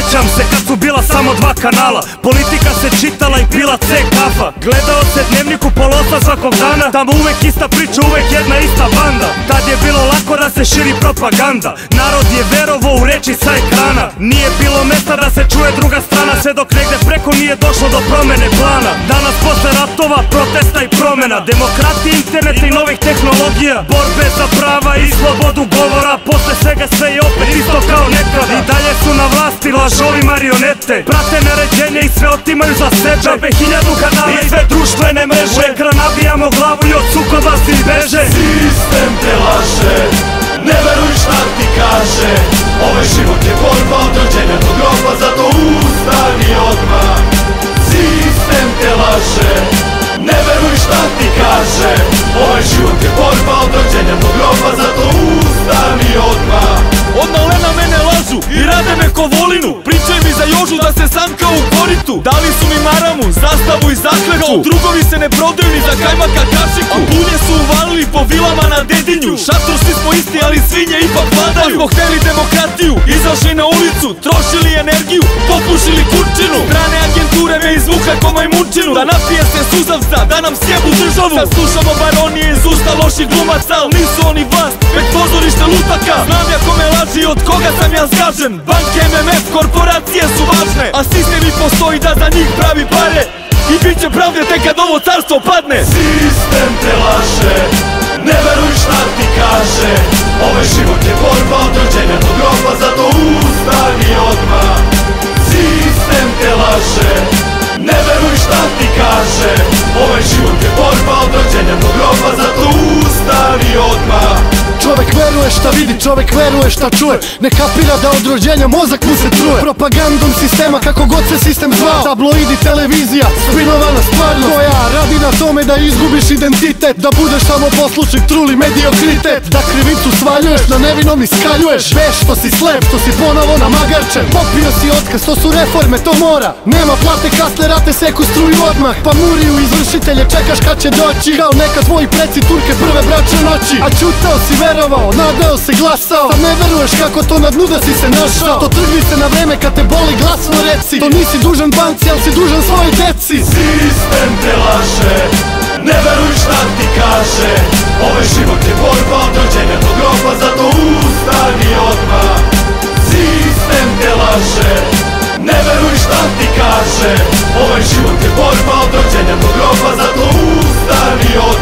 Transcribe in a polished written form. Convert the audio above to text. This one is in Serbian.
Sjećam se kad su bila samo dva kanala, politika se čitala i pila C kafa. Gledao se Dnevnik u polosa svakog dana, tamo uvek ista priča, uvek jedna ista banda. Tad je bilo lako da se širi propaganda, narod je verovo u reči sa ekrana. Nije bilo mesta da se čuje druga strana, sve dok negde preko nije došlo do promene plana. Danas posle ratova, protesta i promena, demokratije, interneta i novih tehnologija, borbe za prava i slobodu govora. Posle svega sve je opet isto kao nekada, i dalje su na vlasti lažovi marionete, prate naređenje i sve otimaju za sebe. Džabe 1000 kanala i sve društvene mreže, u ekran nabijamo glavu i od sukoba svi beže. Sistem te laže, ne veruj šta ti kaže, ovaj život je borba od rođenja do groba, zato ustani odmah. Sistem te laže, ne veruj šta ti kaže, ovaj život je borba od rođenja do groba, zato ustani odmah. Od malena mene lažu i rade me ko volinu, pričaj mi za Jožu da se sanka u koritu. Dali su mi maramu, zastavu i zakletvu, drugovi se ne prodaju ni za kajmaka kašiku. A bulje su uvalili po vilama na Dedinju, šator svi smo isti ali svinje ipak vladaju. Pa smo hteli demokratiju, izašli na ulicu, trošili energiju, popušili kurčinu. Strane agenture me izvuka ko majmunčinu, da napije se suzavca, da nam sjebu državu. Sad slušamo baronije iz usta loših glumaca, al nisu oni vlast, već pozorište lutaka. Znam ja kome laži, od koga sam ja zgažen, banke, MMF, korporacije su važne, a sistem i postoji da za njih pravi pare. I bit će pravde tek kad ovo carstvo padne. Sistem te laže, ne veruj šta ti kaže, ovaj život je borba od rođenja do groba, zato ustani odmah. Sistem te laže, ne veruj šta ti kaže, ovaj život je borba od rođenja do groba, zato ustani odmah. Čovek veruje šta vidi, čovek veruje šta čuje, ne kapira da od rođenja mozak mu se truje. Propagandom sistema kako god se sistem zvao, tabloidi, televizija, spinovana stvarnost koja radi na tome da izgubiš identitet, da budeš samo poslušnik, truli mediokritet, da krivicu svaljuješ, na nevinom iskaljuješ. Veš što si slep, što si ponovo namagarčen, popio si otkaz, to su reforme, to mora. Nema plate, kasne rate, seku struju odmah, pa muriju izvršitelje, čekaš kad će doći, kao neka tvoji preci Turke prve bračne noći. A čutao si, verovao, nadao se, glasao, sad ne veruješ kako to na dnu da si se našao. To trgni se na vreme kad te boli, glasno reci, to nisi dužan banci, ali si dužan svojoj deci. Sistem te laže, ne veruj šta ti kaže, ovaj život je borba od rođenja do groba, zato ustani odmah. Sistem te laže, ne veruj šta ti kaže, ovaj život je borba od rođenja do groba, zato ustani odmah.